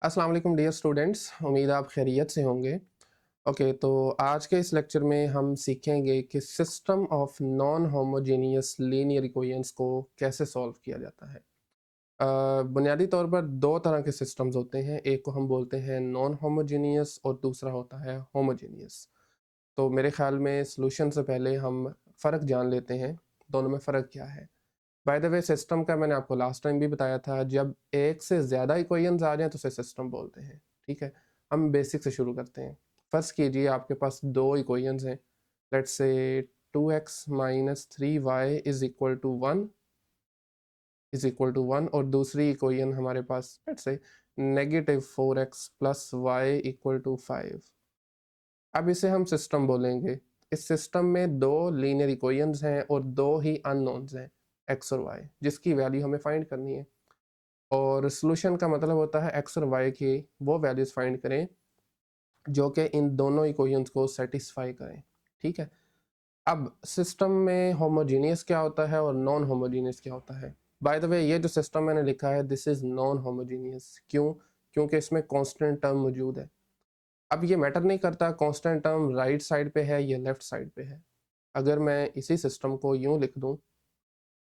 अस्सलाम वालेकुम dear students, उम्मीद आप खैरियत से होंगे। ओके, तो आज के इस लेक्चर में हम सीखेंगे कि system of non homogeneous linear equations को कैसे सॉल्व किया जाता है। बुनियादी तौर पर दो तरह के सिस्टम्स होते हैं, एक को हम बोलते हैं नॉन होमोजेनियस और दूसरा होता है होमोजेनियस। तो मेरे ख्याल में सॉल्यूशन से पहले हम फ़र्क जान लेते हैं, दोनों में फ़र्क क्या है। बाय द वे सिस्टम का मैंने आपको लास्ट टाइम भी बताया था, जब एक से ज़्यादा इक्वेशंस आ जाएँ तो उसे सिस्टम बोलते हैं, ठीक है? हम बेसिक से शुरू करते हैं। फर्स्ट कीजिए आपके पास 2 इक्वेशंस हैं। Let's say 2x minus 3y is equal to 1 और दूसरी इक्वेशन हमारे पास let's say negative 4x plus y equal to 5। अब इसे हम सिस्टम बोलेंगे। इस सिस्टम में 2 लीनियर इक्वेशंस हैं और 2 ही अननोन्स हैं, x और y, जिसकी वैल्यू हमें फाइंड करनी है। और सॉल्यूशन का मतलब होता है x और y की वो वैल्यूज़ फाइंड करें जो कि इन दोनों इक्वेशंस को सैटिस्फाई करें, ठीक है? अब सिस्टम में होमोजेनियस क्या होता है और नॉन होमोजेनियस क्या होता है? बाय द वे ये जो सिस्टम मैंने लिखा है दिस इज़ नॉन होमोजेनियस, क्यों? क्योंकि इसमें कांस्टेंट टर्म मौजूद है। अब ये मैटर नहीं करता कांस्टेंट टर्म राइट साइड पे है या लेफ्ट साइड पे है। अगर मैं इसी सिस्टम को यूँ लिख दूँ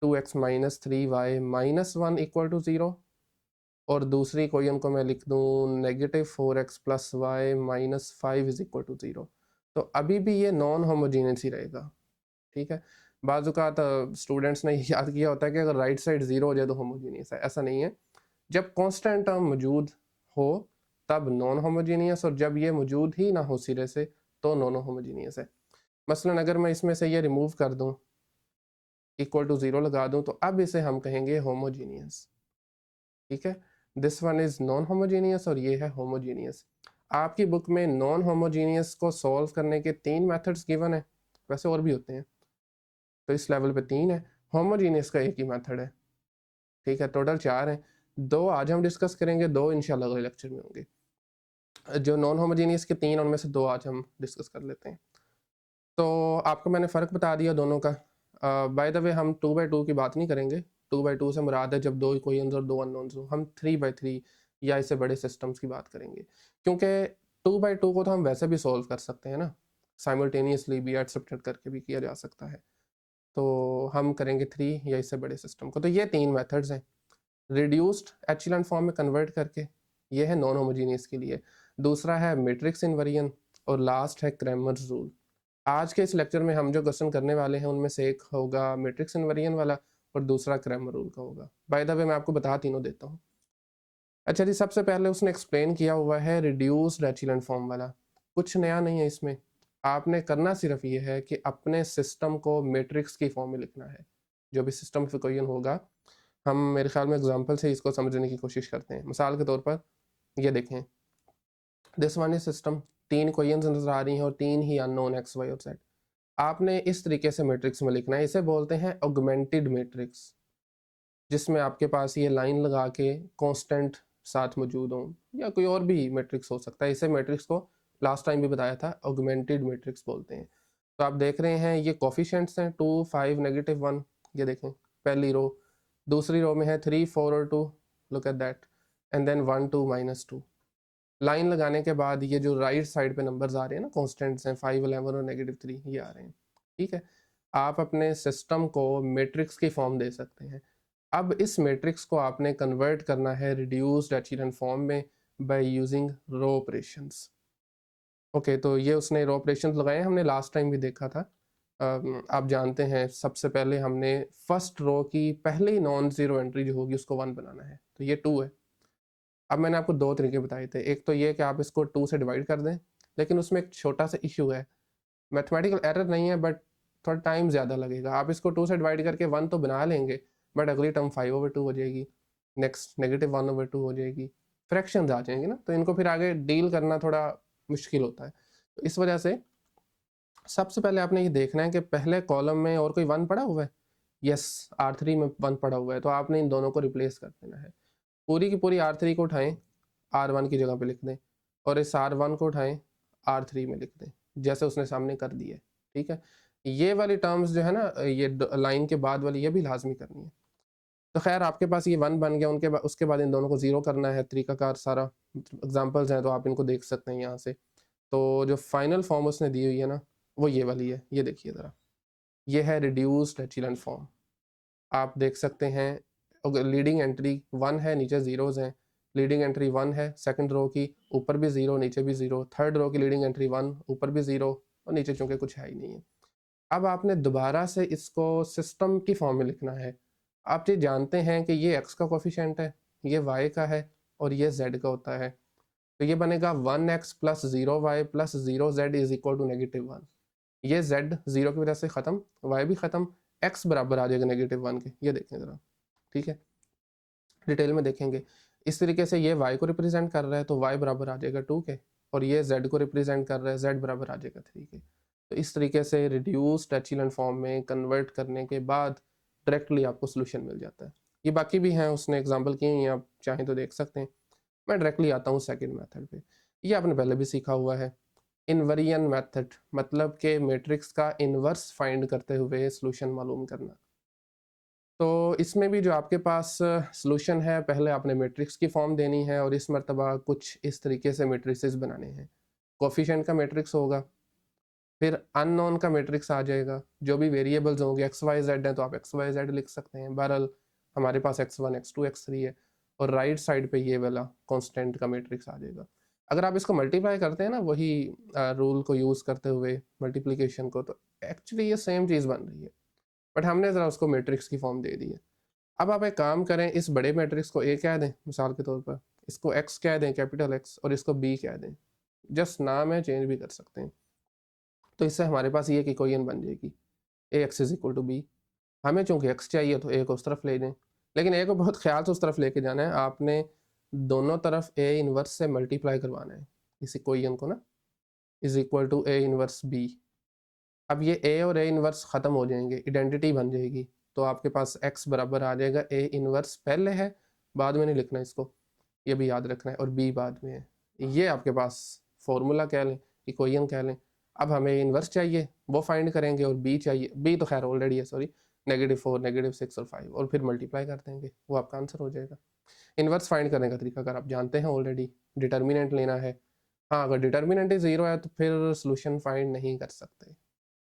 2x minus 3y minus 1 equal to 0 और दूसरी इक्वेशन को मैं लिख दूँ negative 4x plus Y minus 5 is equal to 0, तो अभी भी ये नॉन होमोजीनियस ही रहेगा, ठीक है? बाज़ औक़ात स्टूडेंट्स ने याद किया होता है कि अगर राइट साइड 0 हो जाए तो होमोजीनियस है, ऐसा नहीं है। जब कांस्टेंट टर्म मौजूद हो तब नॉन होमोजीनियस, और जब ये मौजूद ही ना हो सिरे से तो नॉन होमोजीनियस है। मसलन अगर मैं इसमें से ये रिमूव कर दूँ, इक्वल टू 0 लगा दूँ, तो अब इसे हम कहेंगे होमोजीनियस, ठीक है? This one is non homogeneous और ये है होमोजीनियस। आपकी बुक में नॉन होमोजीनियस को सॉल्व करने के 3 मेथड्स गिवन हैं, वैसे और भी होते हैं, तो इस लेवल पे 3 है। होमोजीनियस का एक ही मेथड है, ठीक है? टोटल 4 हैं। 2 आज हम डिस्कस करेंगे, 2 इंशाल्लाह अगले लेक्चर में होंगे। जो नॉन होमोजीनियस के 3 उनमें से 2 आज हम डिस्कस कर लेते हैं। तो आपको मैंने फ़र्क बता दिया दोनों का। बाय द वे हम 2 बाय 2 की बात नहीं करेंगे। 2 बाय 2 से मुराद है जब 2 इक्वेशंस और 2 अननोन्स हों। हम 3 बाय 3 या इससे बड़े सिस्टम्स की बात करेंगे। क्योंकि 2 बाय 2 को तो हम वैसे भी सॉल्व कर सकते हैं ना, साइमल्टेनियसली भी ऐड सब्ट्रैक्ट करके भी किया जा सकता है। तो हम करेंगे 3 या इससे बड़े सिस्टम को। तो ये 3 मेथड्स हैं। रिड्यूस्ड एचेलॉन फॉर्म में कन्वर्ट करके, ये है नॉन होमोजीनियस के लिए। दूसरा है मैट्रिक्स इनवेरिएंट और लास्ट है क्रैमर्स रूल। आज के इस लेक्चर में हम जो क्वेश्चन करने वाले हैं उनमें से एक होगा मैट्रिक्स इनवेरिएंट वाला और दूसरा क्रैमर रूल का होगा। बाय द वे मैं आपको बता तीनों देता हूँ। अच्छा जी, सबसे पहले उसने एक्सप्लेन किया हुआ है रिड्यूस्ड एचेलॉन फॉर्म वाला। कुछ नया नहीं है इसमें। आपने करना सिर्फ ये है कि अपने सिस्टम को मैट्रिक्स की फॉर्म में लिखना है। जो भी सिस्टम ऑफ इक्वेशन होगा, हम मेरे ख्याल में एग्जांपल से इसको समझने की कोशिश करते हैं। मिसाल के तौर पर ये देखें, this one is system, 3 equations नजर आ रही हैं और 3 ही अननोन एक्स वाई और जेड। आपने इस तरीके से मैट्रिक्स में लिखना है। इसे बोलते हैं ऑगमेंटेड मैट्रिक्स, जिसमें आपके पास ये लाइन लगा के कांस्टेंट साथ मौजूद हों, या कोई और भी मैट्रिक्स हो सकता है। इसे मैट्रिक्स को लास्ट टाइम भी बताया था, ऑगमेंटेड मैट्रिक्स बोलते हैं। तो आप देख रहे हैं ये कोफिशिएंट्स हैं 2 5 नेगेटिव 1। ये देखें पहली रो, दूसरी रो में है 3 4 और 2, look at that, and then 1 2 minus 2। Line लगाने के बाद ये जो राइट साइड पे नंबर्स आ रहे हैं ना, कांस्टेंट्स हैं 5 11 और नेगेटिव 3, ये आ रहे हैं, ठीक है? आप अपने सिस्टम को मैट्रिक्स की फॉर्म दे सकते हैं। अब इस मैट्रिक्स को आपने कन्वर्ट करना है रिड्यूस्ड एचेलॉन फॉर्म में by using row operations. Okay, तो ये उसने रो ऑपरेशंस लगाए हैं, हमने लास्ट टाइम भी देखा था। आप जानते हैं सबसे पहले हमने फर्स्ट रो की पहली नॉन ज़ीरो एंट्री जो होगी उसको 1 बनाना है, तो ये 2 है। अब मैंने आपको 2 तरीके बताए थे, एक तो ये कि आप इसको 2 से डिवाइड कर दें, लेकिन उसमें एक छोटा-सा इश्यू है। मैथमेटिकल एरर नहीं है, बट थोड़ा टाइम ज़्यादा लगेगा। आप इसको 2 से डिवाइड करके 1 तो बना लेंगे, बट अगली टर्म 5/2 हो जाएगी, नेक्स्ट नेगेटिव 1/2 हो जाएगी, फ्रैक्शंस आ जाएंगे ना, तो इनको फिर आगे डील करना थोड़ा मुश्किल होता है। तो इस वजह से सबसे पहले आपने ये देखना है कि पहले कॉलम में और कोई 1 पड़ा हुआ है। यस, R3 में 1 पड़ा हुआ है, तो आपने इन दोनों को रिप्लेस कर देना है। पूरी की पूरी R3 को उठाएं, R1 की जगह पे लिख दें, और इस R1 को उठाएं, R3 में लिख दें, जैसे उसने सामने कर दिया है, ठीक है? ये वाली टर्म्स जो है ना, ये लाइन के बाद वाली, ये भी लाजमी करनी है। तो खैर आपके पास ये 1 बन गया, उसके बाद इन दोनों को 0 करना है, तरीकाकार सारा एग्जांपल्स हैं तो आप इनको देख सकते हैं यहाँ से। तो जो फाइनल फॉर्म उसने दी हुई है ना, वो ये वाली है, ये देखिए ज़रा, ये है रिड्यूस्ड एचेलॉन फॉर्म। आप देख सकते हैं लीडिंग एंट्री 1 है, नीचे ज़ीरोज़ हैं। लीडिंग एंट्री 1 है, सेकंड रो की, ऊपर भी 0 नीचे भी 0, थर्ड रो की लीडिंग एंट्री 1, ऊपर भी 0 और नीचे चूँकि कुछ है ही नहीं है। अब आपने दोबारा से इसको सिस्टम की फॉर्म में लिखना है। आप ये जानते हैं कि ये x का कोफिशिएंट है, ये y का है और ये z का होता है। तो ये बनेगा 1x plus 0y plus 0z is equal to -1। ये z 0 की वजह से ख़त्म, y भी ख़त्म, x बराबर आ जाएगा -1 के। ये देखें ज़रा, ठीक है, डिटेल में देखेंगे। इस तरीके से ये y को रिप्रेजेंट कर रहा है तो y बराबर आ जाएगा 2 के, और ये z को रिप्रेजेंट कर रहा है, z बराबर आ जाएगा 3 के। तो इस तरीके से रिड्यूस्ड एचेलॉन फॉर्म में कन्वर्ट करने के बाद डायरेक्टली आपको सोल्यूशन मिल जाता है। ये बाकी भी हैं, उसने एग्जांपल किए हैं, आप चाहें तो देख सकते हैं। मैं डायरेक्टली आता हूँ सेकंड मेथड पे। ये आपने पहले भी सीखा हुआ है, इनवरियन मेथड, मतलब कि मैट्रिक्स का इन्वर्स फाइंड करते हुए सोल्यूशन मालूम करना। तो इसमें भी जो आपके पास सोल्यूशन है, पहले आपने मैट्रिक्स की फॉर्म देनी है और इस मर्तबा कुछ इस तरीके से मैट्रिसेस बनाने हैं। कोफिशिएंट का मैट्रिक्स होगा, फिर अननोन का मैट्रिक्स आ जाएगा, जो भी वेरिएबल्स होंगे एक्स वाई जेड हैं तो आप एक्स वाई जेड लिख सकते हैं। बहरहाल हमारे पास x1 x2 x3 है, और राइट साइड पे ये वाला कांस्टेंट का मैट्रिक्स आ जाएगा। अगर आप इसको मल्टीप्लाई करते हैं ना, वही रूल को यूज़ करते हुए मल्टीप्लिकेशन को, तो एक्चुअली ये सेम चीज़ बन रही है, बट हमने ज़रा उसको मैट्रिक्स की फॉर्म दे दी है। अब आप एक काम करें, इस बड़े मैट्रिक्स को ए कह दें मिसाल के तौर पर, इसको एक्स कह दें कैपिटल एक्स, और इसको बी कह दें, जस्ट नाम है, चेंज भी कर सकते हैं। तो इससे हमारे पास ये इक्वेशन बन जाएगी, a x is equal to b. हमें चूंकि एक्स चाहिए तो ए को उस तरफ ले जाएं, लेकिन ए को बहुत ख्याल से उस तरफ लेके जाना है आपने, दोनों तरफ ए इनवर्स से मल्टीप्लाई करवाना है इस इक्वेशन को ना, is equal to A inverse B. अब ये ए और ए इनवर्स ख़त्म हो जाएंगे, आइडेंटिटी बन जाएगी, तो आपके पास x बराबर आ जाएगा ए इनवर्स पहले है, बाद में नहीं लिखना इसको, ये भी याद रखना है, और b बाद में है। ये आपके पास फॉर्मूला कह लें, इक्वेशन कह लें। अब हमें इनवर्स चाहिए, वो फाइंड करेंगे, और b चाहिए, b तो खैर ऑलरेडी है, सॉरी, -4 -6 और 5, और फिर मल्टीप्लाई कर देंगे, वो आपका आंसर हो जाएगा। इनवर्स फाइंड करने का तरीका अगर आप जानते हैं ऑलरेडी, डिटर्मिनेंट लेना है। हाँ, अगर डिटर्मिनेंट ही 0 है तो फिर सोल्यूशन फाइंड नहीं कर सकते,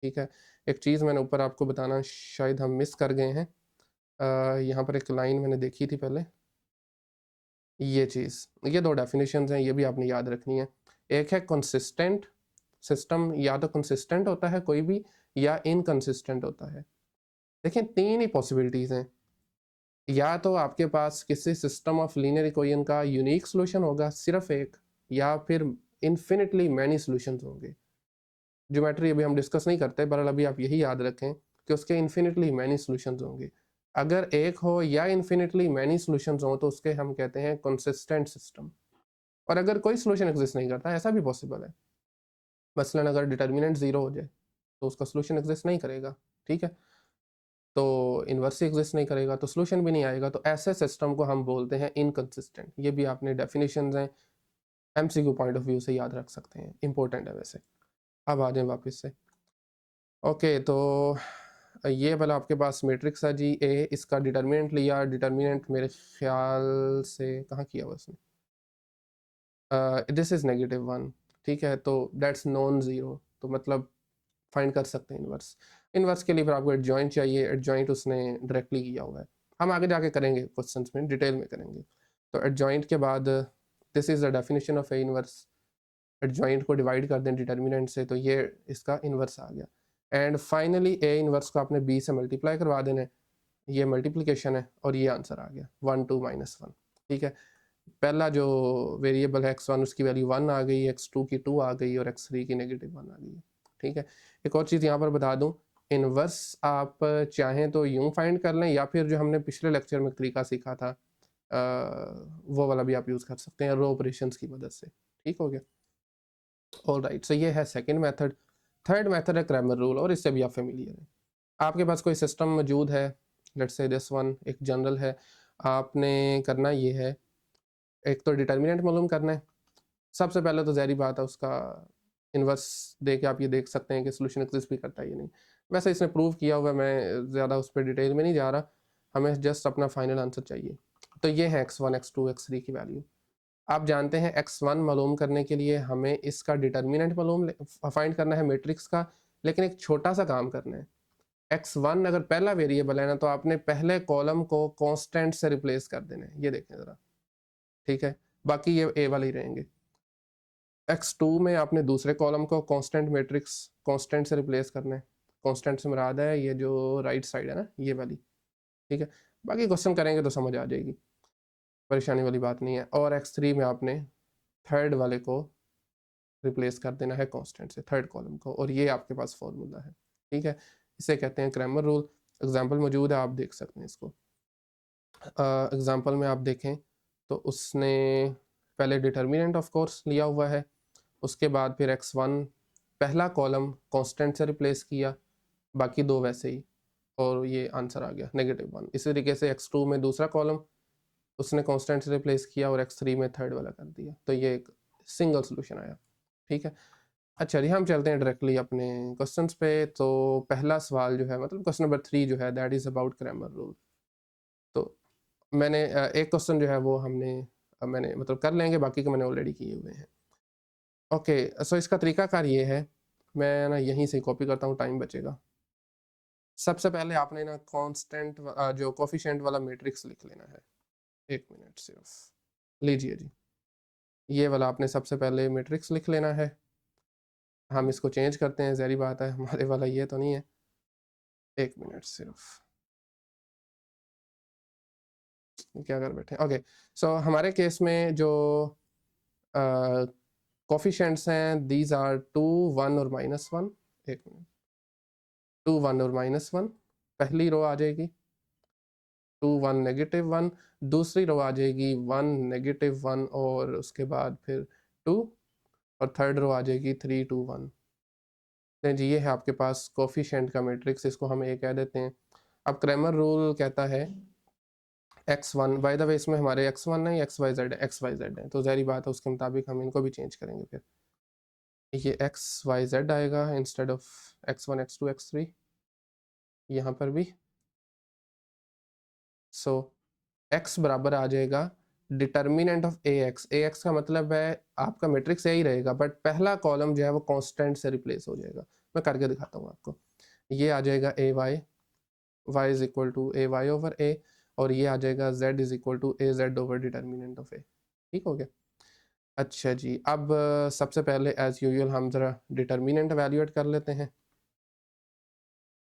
ठीक है। एक चीज़ मैंने ऊपर आपको बताना शायद हम मिस कर गए हैं, यहाँ पर एक लाइन मैंने देखी थी पहले, ये चीज़, ये दो डेफिनेशंस हैं, ये भी आपने याद रखनी है। एक है कंसिस्टेंट सिस्टम, या तो कंसिस्टेंट होता है कोई भी, या इनकंसिस्टेंट होता है। देखिए 3 ही पॉसिबिलिटीज़ हैं, या तो आपके पास किसी सिस्टम ऑफ लीनियर इक्वेशन का यूनिक सॉल्यूशन होगा सिर्फ एक, या फिर इन्फिनिटली मैनी सॉल्यूशंस होंगे। ज्योमेट्री अभी हम डिस्कस नहीं करते, बहरहाल अभी आप यही याद रखें कि उसके इन्फिनिटली मैनी सॉल्यूशंस होंगे। अगर एक हो या इन्फिनिटली मैनी सॉल्यूशंस हो तो उसके हम कहते हैं कंसिस्टेंट सिस्टम। और अगर कोई सॉल्यूशन एग्जिस्ट नहीं करता, ऐसा भी पॉसिबल है, मसलन अगर डिटर्मिनेंट 0 हो जाए तो उसका सॉल्यूशन एग्जिस्ट नहीं करेगा, ठीक है, तो इन्वर्स एग्जिस्ट नहीं करेगा तो सॉल्यूशन भी नहीं आएगा, तो ऐसे सिस्टम को हम बोलते हैं इनकंसिस्टेंट। ये भी आपने डेफिनेशंस हैं, एमसीक्यू पॉइंट ऑफ व्यू से याद रख सकते हैं, इंपॉर्टेंट है वैसे। अब आ जाएं वापस से, ओके, तो ये वाला आपके पास मैट्रिक्स है जी, ए, इसका डिटर्मिनेंट लिया, डिटर्मिनेंट मेरे ख्याल से कहाँ किया हुआ उसने, दिस इज़ -1, ठीक है, तो दैट्स नॉन ज़ीरो, तो मतलब फाइंड कर सकते हैं इन्वर्स। इन्वर्स के लिए फिर आपको एडजॉइंट चाहिए, एडजॉइंट उसने डायरेक्टली किया हुआ है, हम आगे जाके करेंगे क्वेश्चंस में, डिटेल में करेंगे। तो एडजॉइंट के बाद this is the definition of A inverse, adjoint को डिवाइड कर दें डिटर्मिनेंट से, तो ये इसका इन्वर्स आ गया। एंड फाइनली ए इन्वर्स को आपने बी से मल्टीप्लाई करवा देना है, ये मल्टीप्लिकेशन है, और ये आंसर आ गया 1 2 -1, ठीक है। पहला जो वेरिएबल है x1, उसकी वैल्यू 1 आ गई, x2 की 2 आ गई, और x3 की -1 आ गई, ठीक है। एक और चीज़ यहाँ पर बता दूँ, इन्वर्स आप चाहें तो यूँ फाइंड कर लें, या फिर जो हमने पिछले लेक्चर में तरीका सीखा था वो वाला भी आप यूज़ कर सकते हैं रो ऑपरेशंस की मदद से, ठीक हो गया। ऑलराइट, सो ये है सेकंड मेथड। थर्ड मेथड है क्रैमर रूल, और इससे भी आप फेमिलियर हैं। आपके पास कोई सिस्टम मौजूद है, लेट्स से दिस वन एक जनरल है, आपने करना ये है, एक तो डिटर्मिनेंट मालूम करना है। सबसे पहले तो ज़ाहिर बात है उसका इन्वर्स दे के आप ये देख सकते हैं कि सॉल्यूशन एग्जिस्ट भी करता है या नहीं। वैसे इसने प्रूव किया हुआ है, मैं ज़्यादा उस पर डिटेल में नहीं जा रहा, हमें जस्ट अपना फाइनल आंसर चाहिए। तो ये है x1, x2, x3 की वैल्यू। आप जानते हैं x1 मालूम करने के लिए हमें इसका डिटर्मिनेंट मालूम फाइंड करना है मैट्रिक्स का, लेकिन एक छोटा सा काम करना है। x1 अगर पहला वेरिएबल है ना, तो आपने पहले कॉलम को कांस्टेंट से रिप्लेस कर देना है। ये देखें ज़रा, ठीक है, बाकी ये ए वाले ही रहेंगे। x2 में आपने दूसरे कॉलम को कांस्टेंट मैट्रिक्स कांस्टेंट से रिप्लेस करना है। कांस्टेंट से मुराद है ये जो राइट साइड है ना, ये वाली, ठीक है। बाकी क्वेश्चन करेंगे तो समझ आ जाएगी, परेशानी वाली बात नहीं है। और x3 में आपने थर्ड वाले को रिप्लेस कर देना है कांस्टेंट से, थर्ड कॉलम को, और ये आपके पास फॉर्मूला है, ठीक है। इसे कहते हैं क्रैमर रूल। एग्जाम्पल मौजूद है, आप देख सकते हैं इसको। एग्जाम्पल में आप देखें तो उसने पहले डिटर्मिनेंट ऑफ कोर्स लिया हुआ है, उसके बाद फिर x1 पहला कॉलम कांस्टेंट से रिप्लेस किया, बाकी दो वैसे ही, और ये आंसर आ गया -1। इसी तरीके से x2 में दूसरा कॉलम उसने कांस्टेंट से रिप्लेस किया और x3 में थर्ड वाला कर दिया, तो ये एक सिंगल सोल्यूशन आया, ठीक है। अच्छा जी, हम चलते हैं डायरेक्टली अपने क्वेश्चंस पे। तो पहला सवाल जो है, मतलब क्वेश्चन नंबर 3 जो है, that is about Cramer rule. तो मैंने एक क्वेश्चन जो है वो मैंने मतलब कर लेंगे, बाकी के मैंने ऑलरेडी किए हुए हैं। ओके, सो इसका तरीकाकार ये है, मैं ना यहीं से कॉपी करता हूँ, टाइम बचेगा। सबसे पहले आपने ना कांस्टेंट जो कोफिशिएंट वाला मैट्रिक्स लिख लेना है। एक मिनट सिर्फ, लीजिए जी, ये वाला आपने सबसे पहले मैट्रिक्स लिख लेना है। हम इसको चेंज करते हैं, ज़ाहिर बात है, हमारे वाला ये तो नहीं है। एक मिनट सिर्फ, क्या कर बैठे। ओके, सो हमारे केस में जो कोफिशिएंट्स हैं, दीज आर 2, 1 और -1। एक मिनट, 2, 1 और -1 पहली रो आ जाएगी, 2, 1, -1 दूसरी रो आ जाएगी, 1, -1 और उसके बाद फिर 2, और थर्ड रो आ जाएगी 3, 2, 1। जी, ये है आपके पास कोफिशिएंट का मैट्रिक्स, इसको हम ए कह देते हैं। अब क्रैमर रूल कहता है x1, बाय द वे इसमें हमारे x1 नहीं xyz है, तो ज़ाहिर बात है उसके मुताबिक हम इनको भी चेंज करेंगे। फिर ये xyz आएगा instead of x1, x2, x3, यहाँ पर भी। सो x बराबर आ जाएगा डिटर्मिनेंट ऑफ ax का मतलब है आपका मैट्रिक्स यही रहेगा, बट पहला कॉलम जो है वो कांस्टेंट से रिप्लेस हो जाएगा। मैं करके दिखाता हूँ आपको। ये आ जाएगा y is equal to ay over a, और ये आ जाएगा z is equal to az over determinant of a। ठीक हो गया। अच्छा जी, अब सबसे पहले एज यूजुअल हम ज़रा डिटर्मिनेंट एवेल्यूएट कर लेते हैं।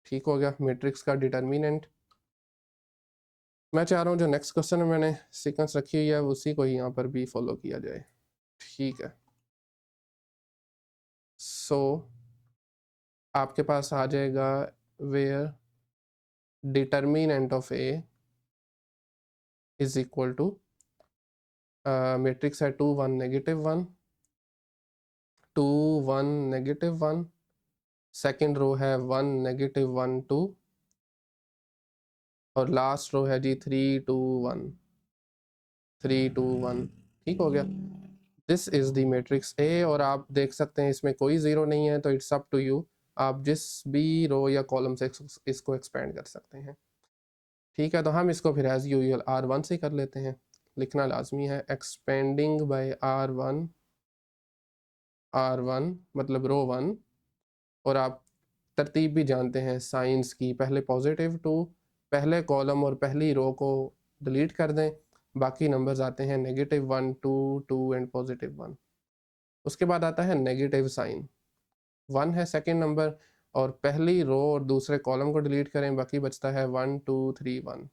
ठीक हो गया, मैट्रिक्स का डिटर्मिनेंट। मैं चाह रहा हूँ जो नेक्स्ट क्वेश्चन में मैंने सीक्वेंस रखी हुई है उसी को ही यहाँ पर भी फॉलो किया जाए। ठीक है, सो आपके पास आ जाएगा where determinant of A is equal to matrix है 2, 1, -1, 2, 1, -1, सेकेंड रो है 1, -1, 2, और लास्ट रो है जी 3, 2, 1, 3, 2, 1। ठीक हो गया, this is the matrix A. और आप देख सकते हैं इसमें कोई ज़ीरो नहीं है, तो इट्स अप टू यू, आप जिस भी रो या कॉलम से इसको एक्सपेंड कर सकते हैं। ठीक है, तो हम इसको फिर एज यूजुअल R1 से कर लेते हैं, लिखना लाजमी है। एक्सपेंडिंग बाय R1, R1 मतलब रो 1, और आप तरतीब भी जानते हैं साइंस की, पहले +2 पहले कॉलम और पहली रो को डिलीट कर दें, बाकी नंबर्स आते हैं -1, 2, 2 एंड +1। उसके बाद आता है नेगेटिव साइन, 1 है सेकंड नंबर, और पहली रो और दूसरे कॉलम को डिलीट करें, बाकी बचता है 1, 2, 3, 1,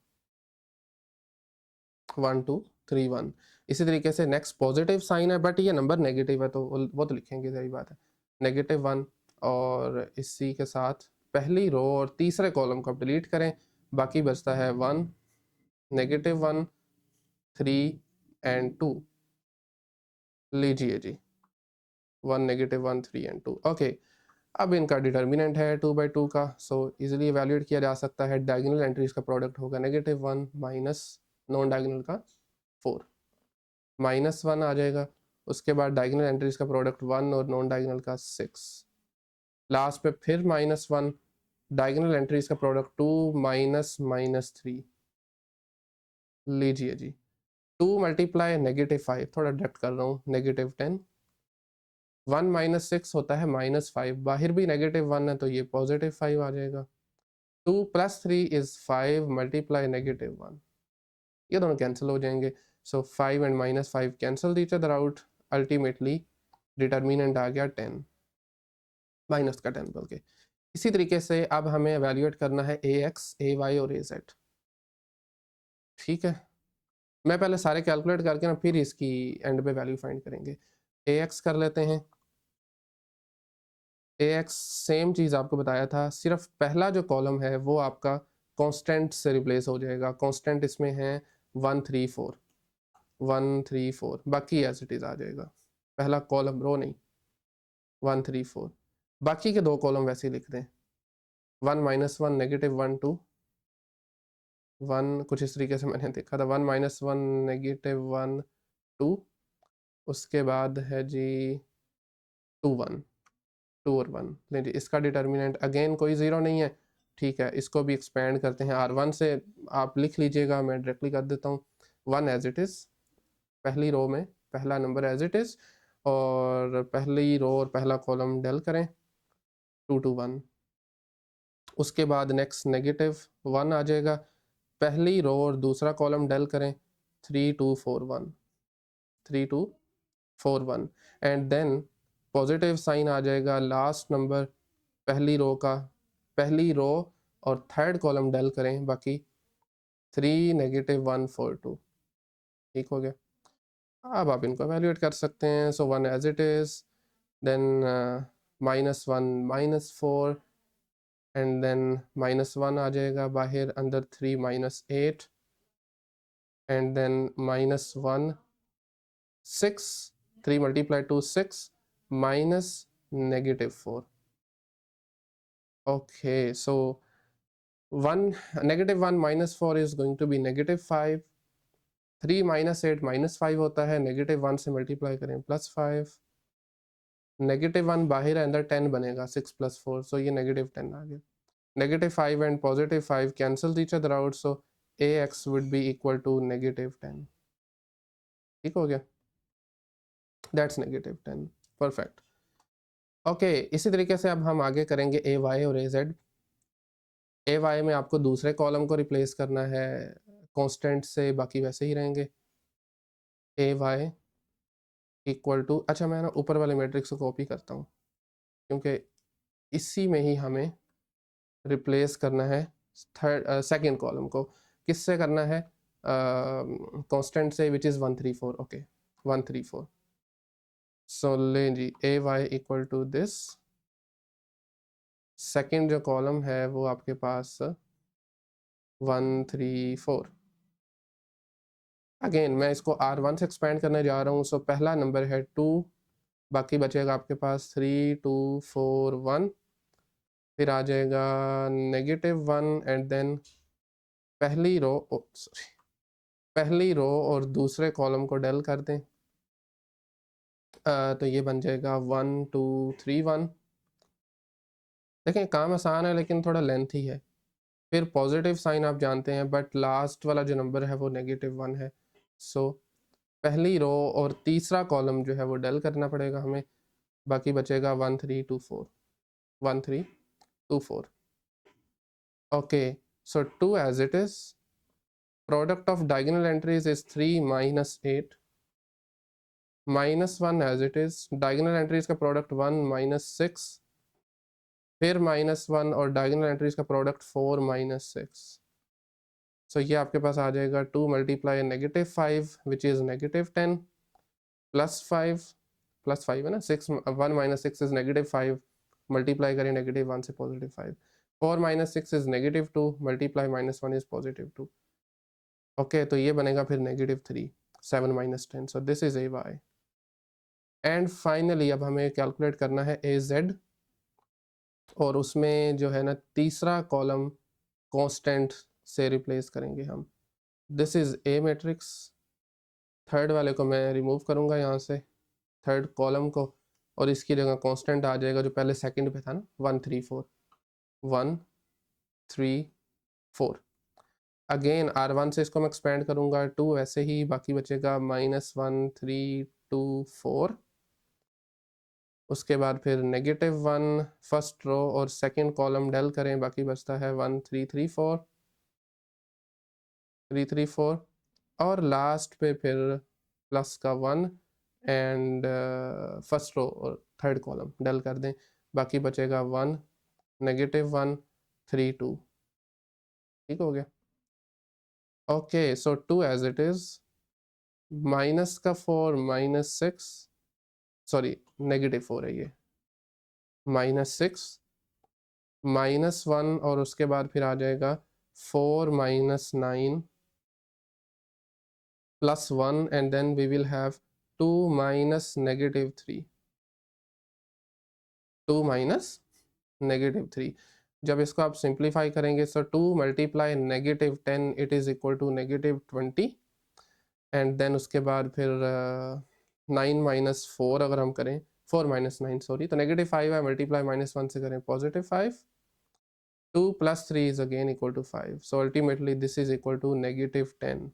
1, 2, 3, 1। इसी तरीके से नेक्स्ट पॉजिटिव साइन है, बट ये नंबर नेगेटिव है, तो वो तो लिखेंगे, सही बात है, -1, और इसी के साथ पहली रो और तीसरे कॉलम को आप डिलीट करें, बाकी बचता है 1, -1, 3 एंड 2। लीजिए जी, 1, -1, 3 एंड 2। ओके, अब इनका डिटर्मिनेंट है 2/2 का, सो इजीली इवैल्यूएट किया जा सकता है। डायगोनल एंट्रीज का प्रोडक्ट होगा -1 माइनस नॉन डायगोनल का 4, -1 आ जाएगा। उसके बाद डायगोनल एंट्रीज का प्रोडक्ट 1 और नॉन डायगोनल का 6, लास्ट पे फिर -1, डायगोनल एंट्रीज का प्रोडक्ट 2 -3, लीजिए जी, 2 मल्टीप्लाई -5, थोड़ा डिडक्ट कर रहा हूँ, -10, 1 माइनस 6 होता है -5, बाहर भी -1 है तो ये +5 आ जाएगा। 2 + 3 इज 5 मल्टीप्लाई -1, ये दोनों कैंसिल हो जाएंगे। So 5 and -5 cancel each other out, ultimately determinant आ गया 10, माइनस का 10 बल्कि। इसी तरीके से अब हमें एवेल्यूएट करना है ax, ay और az, ठीक है। मैं पहले सारे कैलकुलेट करके ना फिर इसकी एंड पे वैल्यू फाइंड करेंगे। ax कर लेते हैं। ax सेम चीज़ आपको बताया था, सिर्फ पहला जो कॉलम है वो आपका कांस्टेंट से रिप्लेस हो जाएगा। कांस्टेंट इसमें है 1 3 4, 1 3 4, बाकी एज इट इज़ आ जाएगा। पहला कॉलम, रो नहीं, 1 3 4, बाकी के दो कॉलम वैसे ही लिख दें। 1 -1 -1 2, 1 कुछ इस तरीके से मैंने देखा था, 1 -1 -1 2, उसके बाद है जी 2 1, 2 और 1। नहीं जी, इसका डिटर्मिनेंट अगेन कोई ज़ीरो नहीं है, ठीक है। इसको भी एक्सपेंड करते हैं, R1 से आप लिख लीजिएगा, मैं डायरेक्टली कर देता हूँ। 1 एज इट इज़, पहली रो में पहला नंबर एज इट इज़, और पहली रो और पहला कॉलम डेल करें 2 2 1। उसके बाद नेक्स्ट -1 आ जाएगा, पहली रो और दूसरा कॉलम डेल करें 3 2 4 1, 3 2 4 1, एंड देन पॉजिटिव साइन आ जाएगा लास्ट नंबर पहली रो का, पहली रो और थर्ड कॉलम डेल करें, बाकी 3 -1 4 2, ठीक हो गया। अब आप इनको एवेल्यूएट कर सकते हैं। So 1 as it is, then -1 -4, and then -1 आ जाएगा बाहर, अंदर 3 -8, and then -1 6, 3 × 2 6, -4। Okay, so 1 -1 -4 is going to be -5, 3 -8 -5 होता है, -1 से मल्टीप्लाई करें +5, -1 बाहर है, अंदर 10 बनेगा, 6 + 4, सो ये -10 आ गया। -5 and +5 cancel each other out, so ax would be equal to -10, ठीक हो गया, दैट्स -10, परफेक्ट। ओके, इसी तरीके से अब हम आगे करेंगे ay और az। ay में आपको दूसरे कॉलम को रिप्लेस करना है कांस्टेंट से, बाकी वैसे ही रहेंगे। ay इक्वल टू, अच्छा मैं ना ऊपर वाले मैट्रिक्स को कॉपी करता हूँ, क्योंकि इसी में ही हमें रिप्लेस करना है थर्ड सेकंड कॉलम को। किससे करना है? कांस्टेंट से, विच इज़ 1 3 4। ओके, 1 3 4। सो लें जी, ay equal to this, second जो कॉलम है वो आपके पास 1 3 4। अगेन मैं इसको R1 से एक्सपेंड करने जा रहा हूँ, सो पहला नंबर है 2, बाकी बचेगा आपके पास 3 2 4 1, फिर आ जाएगा -1, एंड देन पहली रो, सॉरी, पहली रो और दूसरे कॉलम को डेल कर दें, तो ये बन जाएगा 1 2 3 1। देखें काम आसान है लेकिन थोड़ा लेंथी है। फिर पॉजिटिव साइन आप जानते हैं, बट लास्ट वाला जो नंबर है वो -1 है, सो पहली रो और तीसरा कॉलम जो है वो डेल करना पड़ेगा हमें, बाकी बचेगा 1 3 2 4, 1 3 2 4। Okay, so 2 as it is, product of diagonal entries is 3 -8, -1 as it is, diagonal entries का प्रोडक्ट 1 -6, फिर -1 और डायगोनल एंट्रीज का प्रोडक्ट 4 -6। सो ये आपके पास आ जाएगा 2 × -5 विच इज़ -10, +5 है ना, 6 1 -6 इज -5, मल्टीप्लाई करें -1 से +5, 4 -6 इज -2, मल्टीप्लाई -1 इज +2। ओके, तो ये बनेगा फिर -3, 7 -10, सो this is ay। And finally अब हमें कैलकुलेट करना है az, और उसमें जो है ना तीसरा कॉलम कांस्टेंट से रिप्लेस करेंगे हम। This is a matrix, third वाले को मैं रिमूव करूँगा यहाँ से, थर्ड कॉलम को, और इसकी जगह कांस्टेंट आ जाएगा जो पहले सेकंड पे था ना, 1 3 4, 1 3 4। अगेन R1 से इसको मैं एक्सपेंड करूँगा 2, ऐसे ही बाकी बचेगा -1 3 2 4। उसके बाद फिर -1 फर्स्ट रो और सेकंड कॉलम डेल करें, बाकी बचता है 1 3 3 4 3 3 4 और लास्ट पे फिर प्लस का 1 एंड फर्स्ट रो और थर्ड कॉलम डेल कर दें, बाकी बचेगा 1 -1 3 2। ठीक हो गया। Okay so 2 as it is, minus का 4 -6, सॉरी -4 है ये, -6 -1 और उसके बाद फिर आ जाएगा 4 -9 +1 and then we will have 2 -3, 2 -3। जब इसको आप सिंप्लीफाई करेंगे so 2 multiply -10 it is equal to -20 and then उसके बाद फिर 9 -4 अगर हम करें 4 -9 सॉरी, तो -5 है, मल्टीप्लाई -1 से करें +5, 2 + 3 is again equal to 5, so ultimately this is equal to -10।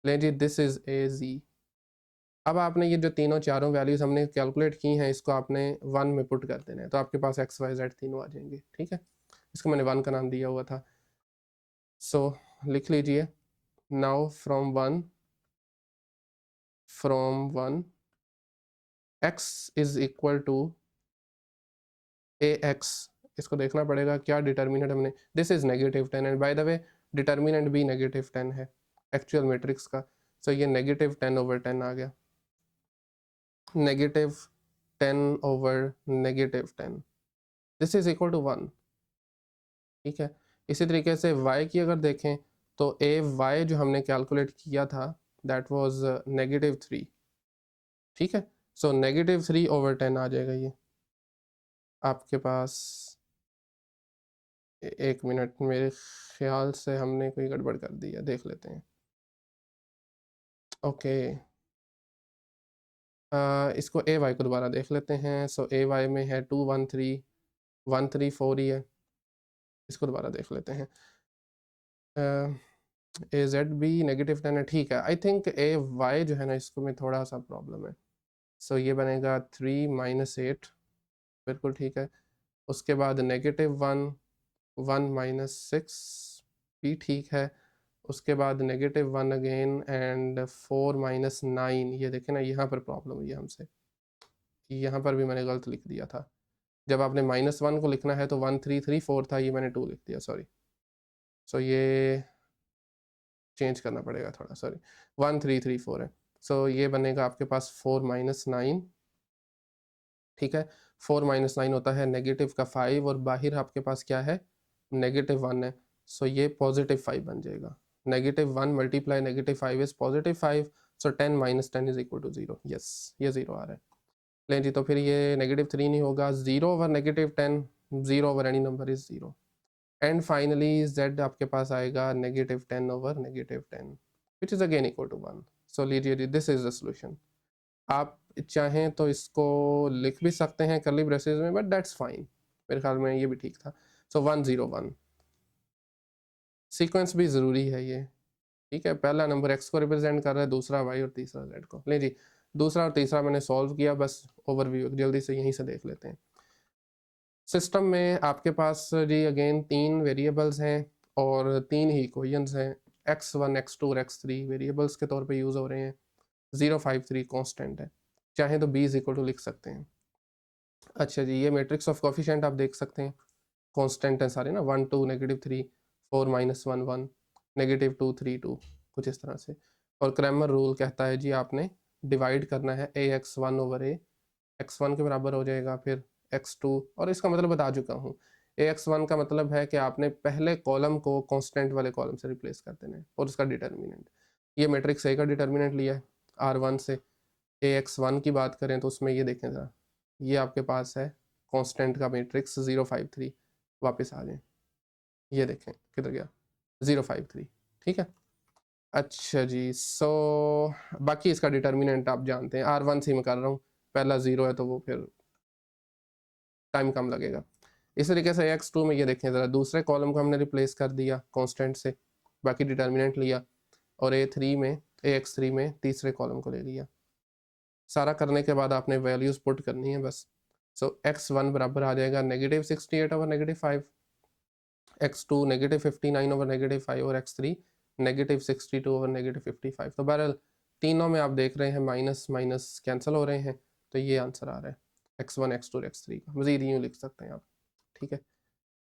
ले जी दिस इज AZ। अब आपने ये जो तीनों चारों वैल्यूज़ हमने कैलकुलेट की हैं इसको आपने 1 में पुट कर देना है, तो आपके पास XYZ तीनों आ जाएंगे। ठीक है, इसको मैंने 1 का नाम दिया हुआ था। सो लिख लीजिए, now from one x is equal to AX। इसको देखना पड़ेगा क्या डिटर्मिनेंट हमने, this is -10 and by the way determinant भी -10 है एक्चुअल मैट्रिक्स का, सो ये -10/10 आ गया, -10/10, दिस इज इक्वल टू 1। ठीक है, इसी तरीके से y की अगर देखें तो AY जो हमने कैलकुलेट किया था दैट वाज -3। ठीक है, सो -3/10 आ जाएगा ये आपके पास। एक मिनट, मेरे ख्याल से हमने कोई गड़बड़ कर दी है, देख लेते हैं। ओके इसको AY को दोबारा देख लेते हैं। सो AY में है 2 1 3 1 3 4 ही है, इसको दोबारा देख लेते हैं। AZ भी -10 है, ठीक है। आई थिंक AY जो है ना इसको में थोड़ा सा प्रॉब्लम है, सो ये बनेगा 3 -8, बिल्कुल ठीक है। उसके बाद -1 1 -6 भी ठीक है। उसके बाद -1 अगेन एंड 4 -9, ये देखें ना यहाँ पर प्रॉब्लम हुई है हमसे, यहाँ पर भी मैंने गलत लिख दिया था। जब आपने -1 को लिखना है तो 1 3 3 4 था, ये मैंने 2 लिख दिया, सॉरी। सो ये चेंज करना पड़ेगा थोड़ा, सॉरी। 1 3 3 4 है, सो ये बनेगा आपके पास 4 -9। ठीक है, 4 -9 होता है नेगेटिव का 5 और बाहर आपके पास क्या है, -1 है, सो ये +5 बन जाएगा। -1 multiply -5 is +5, so 10 - 10 is equal to 0। Yes, ये 0 आ रहा है। लें जी, तो फिर ये -3 नहीं होगा, 0 over -10, 0 over any number is 0 and finally z आपके पास आएगा -10 over -10 which is again equal to 1। So लीजिए, दिस इज द सोल्यूशन। आप चाहें तो इसको लिख भी सकते हैं कर्ली ब्रेसेस में, बट दैट्स फाइन, मेरे ख्याल में ये भी ठीक था। सो 1 0 1 सीक्वेंस भी ज़रूरी है ये। ठीक है, पहला नंबर x को रिप्रेजेंट कर रहा है, दूसरा y और तीसरा z को। ले जी, दूसरा और तीसरा मैंने सॉल्व किया, बस ओवरव्यू जल्दी से यहीं से देख लेते हैं। सिस्टम में आपके पास जी अगेन 3 वेरिएबल्स हैं और 3 ही इक्वेशंस हैं, x1 x2 और x3 वेरिएबल्स के तौर पे यूज़ हो रहे हैं। 0 5 3 कांस्टेंट है, चाहे तो b इज इक्वल टू लिख सकते हैं। अच्छा जी, ये मैट्रिक्स ऑफ कोफिशिएंट आप देख सकते हैं, कांस्टेंट हैं सारे ना, 1 2 -3 4 -1 1 -2 3 2, कुछ इस तरह से। और क्रैमर रूल कहता है जी आपने डिवाइड करना है AX1 ओवर A, x1 के बराबर हो जाएगा, फिर x2, और इसका मतलब बता चुका हूँ। AX1 का मतलब है कि आपने पहले कॉलम को कांस्टेंट वाले कॉलम से रिप्लेस कर देना है और उसका डिटर्मिनेंट। ये मैट्रिक्स A का डिटर्मिनेंट लिया है R1 से। AX1 की बात करें तो उसमें ये देखें ज़रा, ये आपके पास है कांस्टेंट का मैट्रिक्स 0 5 3, वापस आ जाएं, ये देखें किधर गया, 0 5 3। ठीक है, अच्छा जी, सो बाकी इसका डिटर्मिनेंट आप जानते हैं, R1 से मैं कर रहा हूँ, पहला 0 है तो वो फिर टाइम कम लगेगा। इस तरीके से AX2 में ये देखें ज़रा, दूसरे कॉलम को हमने रिप्लेस कर दिया कांस्टेंट से, बाकी डिटर्मिनेंट लिया और AX3 में तीसरे कॉलम को ले लिया। सारा करने के बाद आपने वैल्यूज पुट करनी है बस। सो x1 बराबर आ जाएगा -68 ओवर -5, x2 -59 ओवर -5 और x3 -62 ओवर -55। तो बहरहाल तीनों में आप देख रहे हैं माइनस माइनस कैंसिल हो रहे हैं, तो ये आंसर आ रहा है x1 x2 और x3 का। मज़ीद यूँ लिख सकते हैं आप, ठीक है।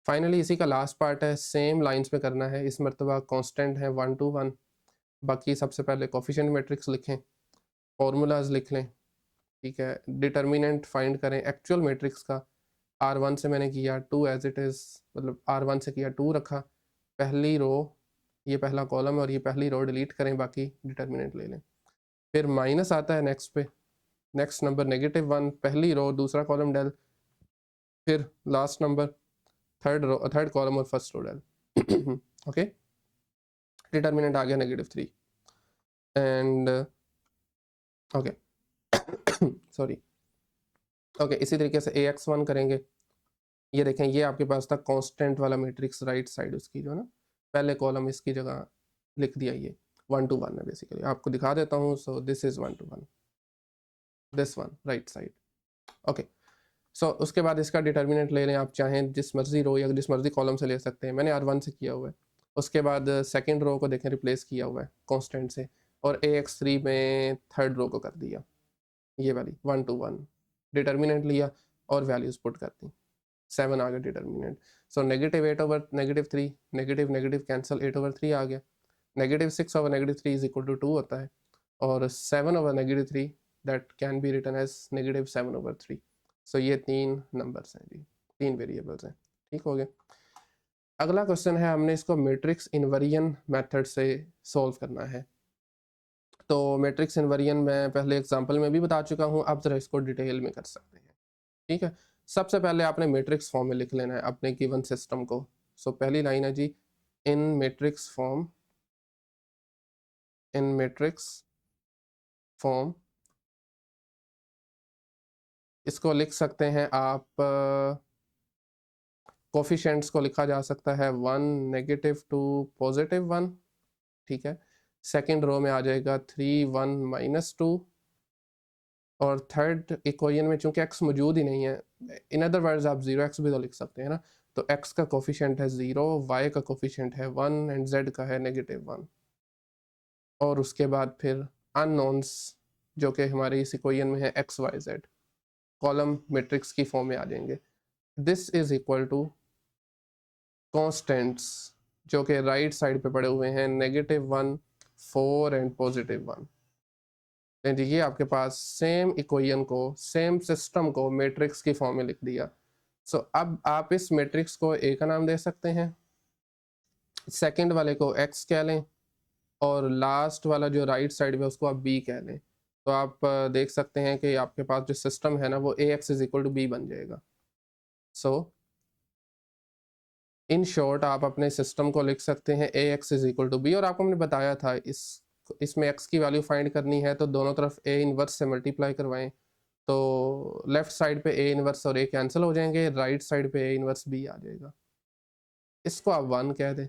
फाइनली इसी का लास्ट पार्ट है, सेम लाइंस पे करना है। इस मरतबा कांस्टेंट है 1 to 1। बाकी सबसे पहले कोफिशिएंट मैट्रिक्स लिखें, फार्मूलाज लिख लें, ठीक है। डिटर्मिनेंट फाइंड करें एक्चुअल मैट्रिक्स का। R1 से मैंने किया 2 एज इट इज़, मतलब R1 से किया 2 रखा, पहली रो ये पहला कॉलम और ये पहली रो डिलीट करें, बाकी डिटर्मिनेंट ले लें। फिर माइनस आता है नेक्स्ट पे, नेक्स्ट नंबर -1, पहली रो दूसरा कॉलम डेल, फिर लास्ट नंबर थर्ड कॉलम और फर्स्ट रो डेल। ओके, डिटर्मिनेंट आ गया -3 एंड ओके सॉरी ओके। इसी तरीके से AX1 करेंगे। ये देखें, ये आपके पास था कांस्टेंट वाला मैट्रिक्स, राइट साइड उसकी जो है ना, पहले कॉलम इसकी जगह लिख दिया, ये 1 to 1 है बेसिकली। आपको दिखा देता हूँ। So this is 1 to 1, this one right side. Okay, so उसके बाद इसका डिटर्मिनेंट ले लें, आप चाहें जिस मर्जी रो या जिस मर्जी कॉलम से ले सकते हैं। मैंने R1 से किया हुआ है। उसके बाद सेकेंड रो को देखें रिप्लेस किया हुआ है कांस्टेंट से, और AX3 में थर्ड रो को कर दिया ये वाली 1 to 1, डिटर्मिनेंट लिया और वैल्यूज पुट कर दी, 7 आ गया डिटर्मिनेंट। सो -8 over -3, negative negative cancel, 8 over 3 आ गया। -6 ओवर -3 इज इक्वल टू 2 होता है, और 7 over -3 that can be written as -7 over 3। So ये 3 नंबर्स हैं जी, 3 वेरिएबल्स हैं, ठीक हो गया। अगला क्वेश्चन है, हमने इसको मैट्रिक्स इन्वर्जन मेथड से सॉल्व करना है। तो मैट्रिक्स इन्वर्जन मैं पहले एग्जांपल में भी बता चुका हूँ, आप ज़रा इसको डिटेल में कर सकते हैं, ठीक है। सबसे पहले आपने मैट्रिक्स फॉर्म में लिख लेना है अपने गिवन सिस्टम को। सो पहली लाइन है जी, इन मैट्रिक्स फॉर्म, इन मैट्रिक्स फॉर्म। इसको लिख सकते हैं आप, कोफिशिएंट्स को लिखा जा सकता है 1 -2 +1, ठीक है। सेकंड रो में आ जाएगा 3 1 -2, और थर्ड इक्वेशन में चूंकि x मौजूद ही नहीं है, इन अदर वर्ड्स आप 0x भी तो लिख सकते हैं ना। तो x का कोफिशिएंट है 0, y का कोफिशिएंट है 1 एंड z का है -1। और उसके बाद फिर अननोन्स जो कि हमारे इस इक्वेशन में है x y z, column matrix की फॉर्म में आ जाएंगे। This is equal to constants जो कि राइट साइड पे पड़े हुए हैं, -1 4 एंड +1। ये आपके पास सेम इक्वेशन को, सेम सिस्टम को मैट्रिक्स की फॉर्म में लिख दिया। सो अब आप इस मैट्रिक्स को A का नाम दे सकते हैं, सेकंड वाले को X कह लें, और लास्ट वाला जो राइट साइड में उसको आप B कह लें। तो आप देख सकते हैं कि आपके पास जो सिस्टम है ना, वो AX is equal to B बन जाएगा। सो इन शॉर्ट आप अपने सिस्टम को लिख सकते हैं AX is equal to B। और आपको हमने बताया था इसमें x की वैल्यू फाइंड करनी है तो दोनों तरफ A इनवर्स से मल्टीप्लाई करवाएं, तो लेफ्ट साइड पे A इनवर्स और A कैंसिल हो जाएंगे, राइट साइड पे A इनवर्स B आ जाएगा। इसको आप 1 कह दें,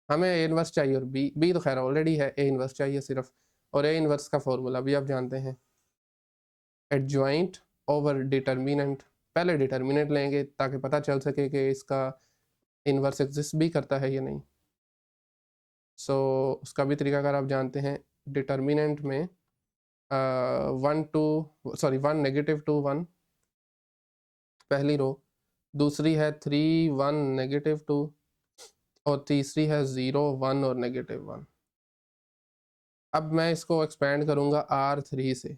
हमें A इनवर्स चाहिए और B तो खैर ऑलरेडी है, A इनवर्स चाहिए सिर्फ। और A इनवर्स का फॉर्मूला भी आप जानते हैं, एडजॉइंट ओवर डिटर्मिनेंट। पहले डिटर्मिनेंट लेंगे ताकि पता चल सके कि इसका इनवर्स एग्जिस्ट भी करता है या नहीं। सो उसका भी तरीकाकार आप जानते हैं, डिटर्मिनेंट में 1 -2 1 पहली रो, दूसरी है 3 1 -2, और तीसरी है 0 1 और -1। अब मैं इसको एक्सपेंड करूंगा R3 से,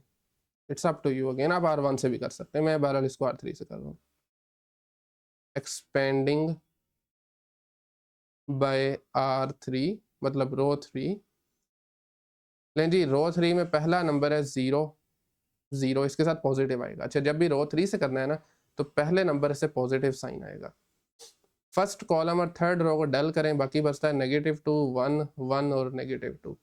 it's up to you again, आप R1 से भी कर सकते हैं, मैं बहरहाल इसको R3 से कर रहा हूँ। एक्सपेंडिंग बाय R3 मतलब रो 3। लें जी, रो 3 में पहला नंबर है 0 0, इसके साथ पॉजिटिव आएगा। अच्छा, जब भी रो 3 से करना है ना, तो पहले नंबर से पॉजिटिव साइन आएगा। फर्स्ट कॉलम और थर्ड रो को डल करें, बाकी बचता है -2 1 1 और -2।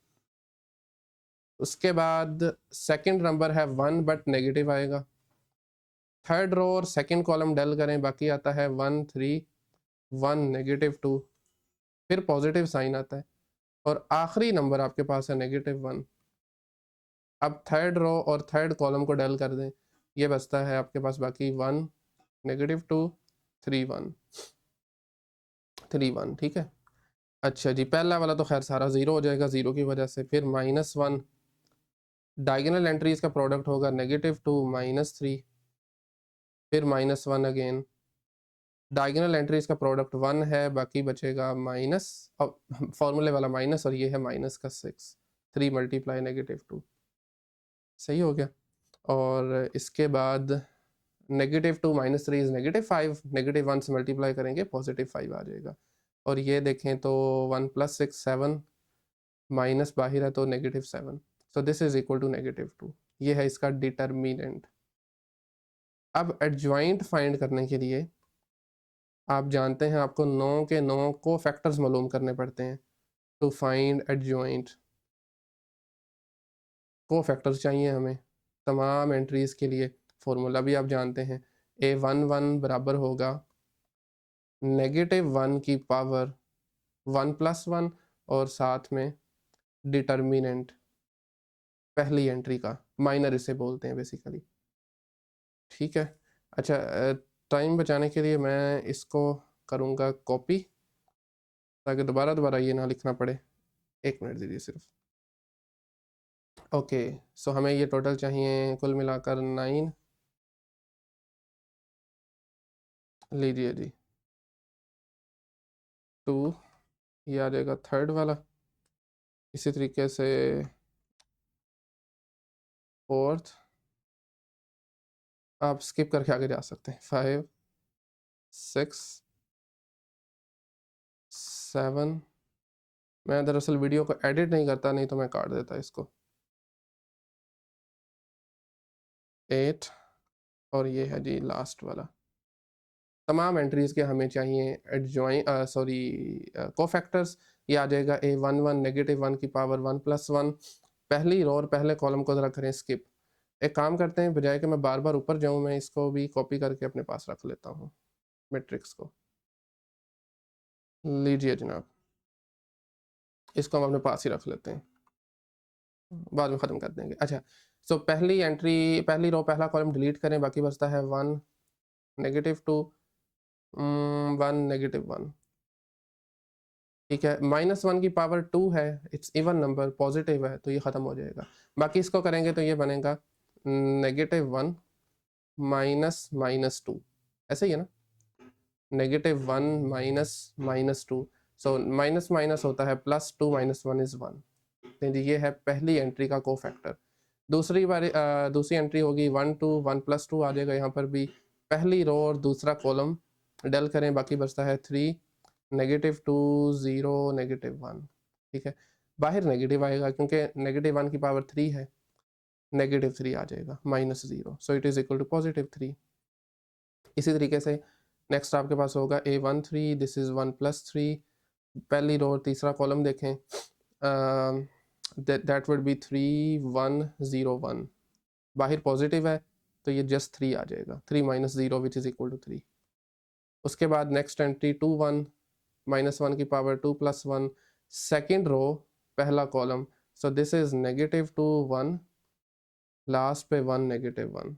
उसके बाद सेकंड नंबर है 1 बट नेगेटिव आएगा। थर्ड रो और सेकंड कॉलम डल करें, बाकी आता है 1 3 1 -2। फिर पॉजिटिव साइन आता है और आखिरी नंबर आपके पास है -1। अब थर्ड रो और थर्ड कॉलम को डेल कर दें, ये बचता है आपके पास बाकी 1 -2 3 1 3 1, ठीक है। अच्छा जी, पहला वाला तो खैर सारा ज़ीरो हो जाएगा ज़ीरो की वजह से। फिर -1, डायगोनल एंट्रीज का प्रोडक्ट होगा -2 -3, फिर -1 अगेन, डायगोनल एंट्रीज का प्रोडक्ट 1 है, बाकी बचेगा माइनस, अब फॉर्मूले वाला माइनस, और ये है माइनस का 6, 3 × -2, सही हो गया। और इसके बाद -2 -3 इज -5, -1 से मल्टीप्लाई करेंगे +5 आ जाएगा। और ये देखें तो 1 + 6 7, माइनस बाहर है तो -7, so this is equal to -2। ये है इसका डिटर्मिनेंट। अब एडजॉइंट फाइंड करने के लिए आप जानते हैं आपको 9 के 9 को फैक्टर्स मालूम करने पड़ते हैं। टू फाइंड एडजॉइंट को फैक्टर्स चाहिए हमें तमाम एंट्रीज के लिए। फॉर्मूला भी आप जानते हैं, A11 बराबर होगा -1 की पावर 1 + 1 और साथ में डिटर्मिनेंट पहली एंट्री का, माइनर इसे बोलते हैं बेसिकली, ठीक है। अच्छा, टाइम बचाने के लिए मैं इसको करूँगा कॉपी, ताकि दोबारा दोबारा ये ना लिखना पड़े। 1 मिनट दीजिए सिर्फ। ओके, सो हमें ये टोटल चाहिए कुल मिलाकर 9, लीजिए जी 2, ये आ जाएगा थर्ड वाला। इसी तरीके से फोर्थ, आप स्किप करके आगे जा सकते हैं। 5 6 7, मैं दरअसल वीडियो को एडिट नहीं करता, नहीं तो मैं काट देता इसको। 8, और ये है जी लास्ट वाला। तमाम एंट्रीज के हमें चाहिए एडजॉइन कोफैक्टर्स। ये आ जाएगा A11 -1 की पावर 1 + 1। पहली रो और पहले कॉलम को ज़रा करें स्किप। एक काम करते हैं, बजाय कि मैं बार बार ऊपर जाऊं, मैं इसको भी कॉपी करके अपने पास रख लेता हूँ, मैट्रिक्स को। लीजिए जनाब, इसको हम अपने पास ही रख लेते हैं, बाद में ख़त्म कर देंगे। अच्छा, सो पहली एंट्री, पहली रो पहला कॉलम डिलीट करें, बाकी बचता है 1 -2 1 -1, ठीक है। -1 की पावर 2 है, इट्स इवन नंबर, पॉजिटिव है, तो ये ख़त्म हो जाएगा। बाकी इसको करेंगे तो ये बनेगा -1 -2, ऐसे ही है ना, -1 -2, सो माइनस माइनस होता है +2 -1 इज 1। जी, ये है पहली एंट्री का कोफैक्टर। दूसरी एंट्री होगी 1 2 1 + 2 आ जाएगा यहाँ पर भी। पहली रो और दूसरा कॉलम डेल करें, बाकी बचता है 3 -2 0 -1, ठीक है। बाहर नेगेटिव आएगा क्योंकि -1 की पावर 3 है, -3 आ जाएगा -0, so it is equal to +3। इसी तरीके से नेक्स्ट आपके पास होगा A13, दिस इज़ 1 + 3। पहली रो और तीसरा कॉलम देखें, दैट वुड बी 3 1 0 1। बाहर पॉजिटिव है तो ये जस्ट 3 आ जाएगा, 3 - 0 विच इज़ इक्वल टू 3। उसके बाद नेक्स्ट एंट्री 2 1 -1 की पावर 2 + 1, सेकेंड रो पहला column, so this is -2 1, last पे 1 -1,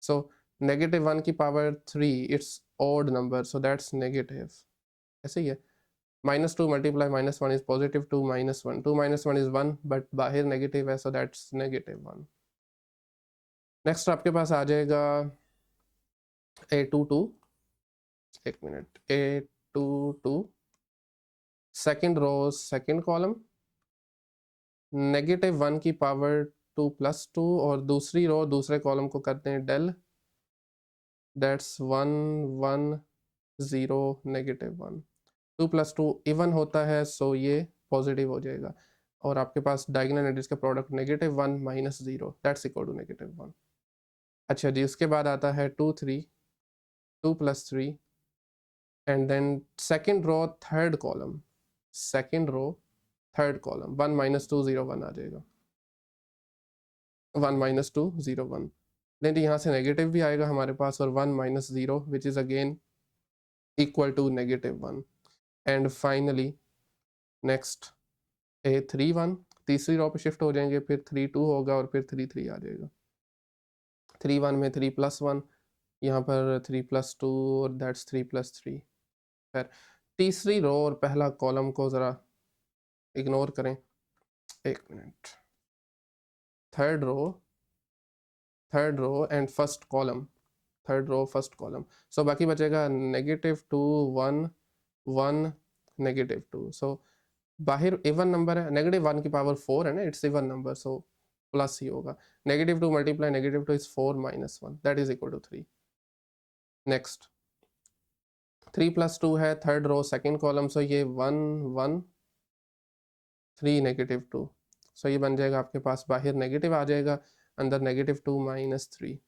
सो -1 की power 3, it's odd number, so that's negative, ऐसे ही है। -2 × -1 इज +2 -1, 2 -1 इज 1, बट बाहर नेगेटिव है, सो दैट्स -1। नेक्स्ट आपके पास आ जाएगा A22, एक minute, A22 second row second column, -1 की पावर 2 + 2, और दूसरी रो दूसरे कॉलम को करते हैं डेल, दैट्स 1 1 0 -1। 2 + 2 इवन होता है, सो ये पॉजिटिव हो जाएगा, और आपके पास डायगोनल एंट्रीज का प्रोडक्ट -1 -0, दैट्स इक्वल टू -1। अच्छा जी, उसके बाद आता है 2 3 2 + 3, and then second row third column, second row third column 1 - 2 0 1 आ जाएगा, 1 - 2 0 1। देन यहाँ से नेगेटिव भी आएगा हमारे पास, और 1 - 0 which is again equal to -1। And finally next a 3 1, तीसरी रो पे शिफ्ट हो जाएंगे, फिर 3 2 होगा और फिर 3 3 आ जाएगा। 3 1 में 3 + 1, यहाँ पर 3 + 2 और दैट्स 3 + 3। खैर तीसरी रो और पहला कॉलम को ज़रा इग्नोर करें, एक minute. Third row and first column, third row first column, so बाकी बचेगा -2 1 1 -2। सो बाहर इवन नंबर है, -1 की पावर 4 है ना, it's even number, so plus ही होगा। -2 multiply -2 is 4 - 1, that is equal to 3। Next 3 + 2 है third row second column, so ये 1 1 3 -2, सो ये बन जाएगा आपके पास, बाहर नेगेटिव आ जाएगा, अंदर -2 - 3।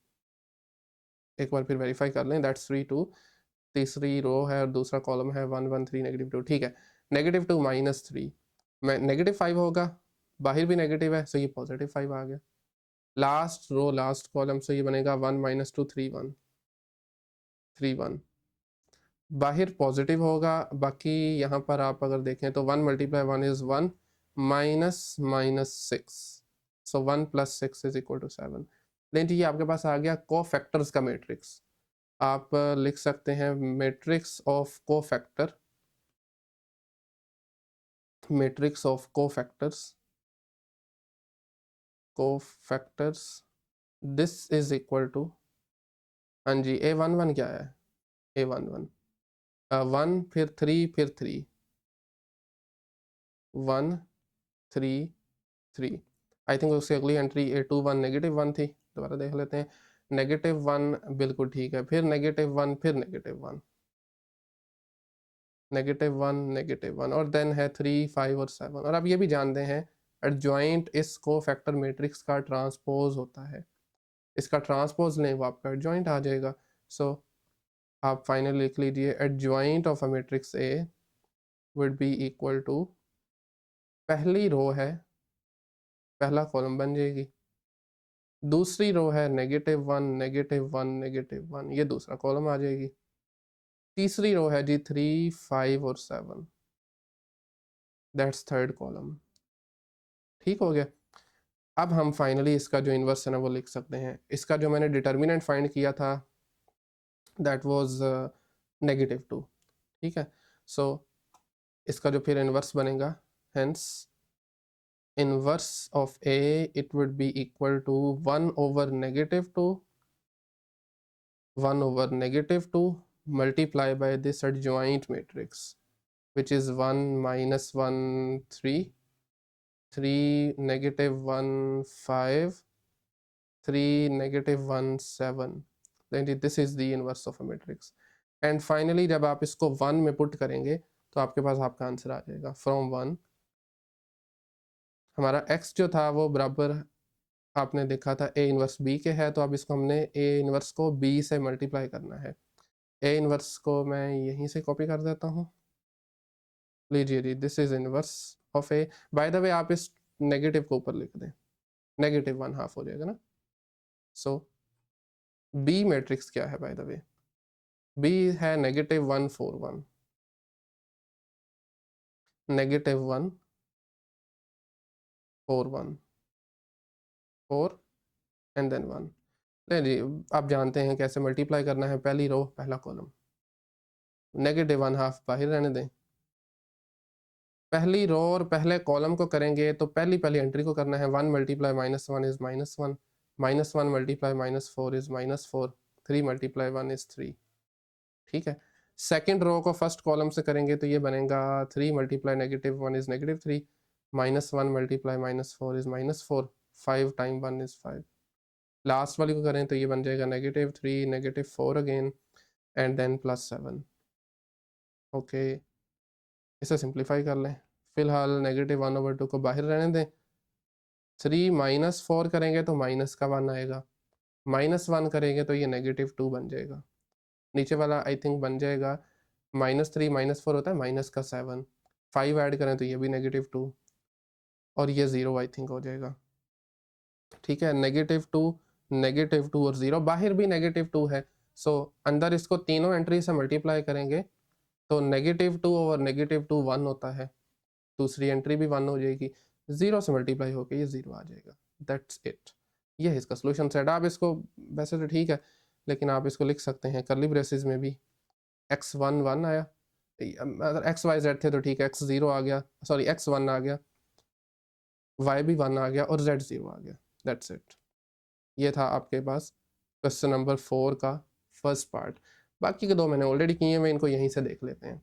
एक बार फिर वेरीफाई कर लें, दैट्स 3 2, तीसरी रो है और दूसरा कॉलम है 1 1 3 -2, ठीक है। -2 - 3 में -5 होगा, बाहर भी नेगेटिव है, सो ये +5 आ गया। Last row last column, so ये बनेगा 1 - 2 3 1 3 1, बाहर पॉजिटिव होगा, बाकी यहाँ पर आप अगर देखें तो 1 × 1 is 1 -6, so 1 + 6 is equal to 7। लेकिन ये आपके पास आ गया कोफैक्टर्स का मैट्रिक्स। आप लिख सकते हैं matrix of cofactor, matrix of cofactors this is equal to, हाँ जी, A11 क्या है, A11 1 फिर 3 फिर 3 1 3 3, आई थिंक उससे अगली एंट्री A21 -1 थी, दोबारा देख लेते हैं। -1 बिल्कुल ठीक है, फिर -1 फिर -1 -1 और देन है 3 5 और 7। और आप ये भी जानते हैं एडजॉइंट इस कोफैक्टर मैट्रिक्स का ट्रांसपोज होता है, इसका ट्रांसपोज लें वो आपका एडजॉइंट आ जाएगा। सो आप फाइनल लिख लीजिए adjoint of a matrix A would be equal to, पहली रो है पहला कॉलम बन जाएगी, दूसरी रो है -1 -1 -1, ये दूसरा कॉलम आ जाएगी, तीसरी रो है जी 3 5 और 7, दैट्स थर्ड कॉलम। ठीक हो गया। अब हम फाइनली इसका जो इन्वर्स है ना वो लिख सकते हैं। इसका जो मैंने डिटर्मिनेंट फाइंड किया था दैट वाज -2, ठीक है। सो इसका जो फिर इन्वर्स बनेगा, hence inverse of A it would be equal to 1 over -2 1 over -2 multiply by this adjoint matrix which is 1 -1 3 3 -1 5 3 -1 7, then this is the inverse of a matrix। And finally जब आप इसको 1 में पुट करेंगे तो आपके पास आपका आंसर आ जाएगा। फ्रॉम 1 हमारा x जो था वो बराबर आपने देखा था A इन्वर्स B के है, तो अब इसको हमने A इन्वर्स को B से मल्टीप्लाई करना है। A इन्वर्स को मैं यहीं से कॉपी कर देता हूँ, लीजिए जी, this is inverse of A। By the way आप इस नेगेटिव को ऊपर लिख दें, -1/2 हो जाएगा ना। सो B मैट्रिक्स क्या है बाय द वे, B है -1 4 1 -1 4 1 4 एंड देन 1। नहीं जी, आप जानते हैं कैसे मल्टीप्लाई करना है, पहली रो पहला कॉलम, -1/2 बाहर रहने दें, पहली रो और पहले कॉलम को करेंगे तो पहली एंट्री को करना है 1 × -1 इज -1 -1 मल्टीप्लाई -4 इज -4 3 × 1 इज 3, ठीक है। सेकंड रो को फर्स्ट कॉलम से करेंगे तो ये बनेगा 3 × -1 is -3 -1 multiply -4 is -4 5 × 1 is 5। Last वाली को करें तो ये बन जाएगा -3 -4 अगेन एंड देन +7। ओके, इसे सिंप्लीफाई कर लें, फिलहाल -1/2 को बाहर रहने दें, 3 -4 करेंगे तो माइनस का 1 आएगा, -1 करेंगे तो ये -2 बन जाएगा, नीचे वाला आई थिंक बन जाएगा -3 -4 होता है माइनस का 7, 5 ऐड करें तो ये भी -2 और ये 0 आई थिंक हो जाएगा, ठीक है। -2 और 0, बाहर भी -2 है। सो अंदर इसको तीनों एंट्री से मल्टीप्लाई करेंगे तो -2 ओवर -2 1 होता है, दूसरी एंट्री भी 1 हो जाएगी, 0 से मल्टीप्लाई होकर ये 0 आ जाएगा। दैट्स इट, ये है इसका सोल्यूशन सेट। आप इसको वैसे तो ठीक है, लेकिन आप इसको लिख सकते हैं कर्ली ब्रेसेस में भी x1 1 आया, अगर x y z थे तो ठीक है, x 0 आ गया, सॉरी x 1 आ गया, y भी 1 आ गया और z 0 आ गया। दैट्स इट, ये था आपके पास क्वेश्चन नंबर 4 का फर्स्ट पार्ट। बाकी के दो मैंने ऑलरेडी किए हैं, मैं इनको यहीं से देख लेते हैं।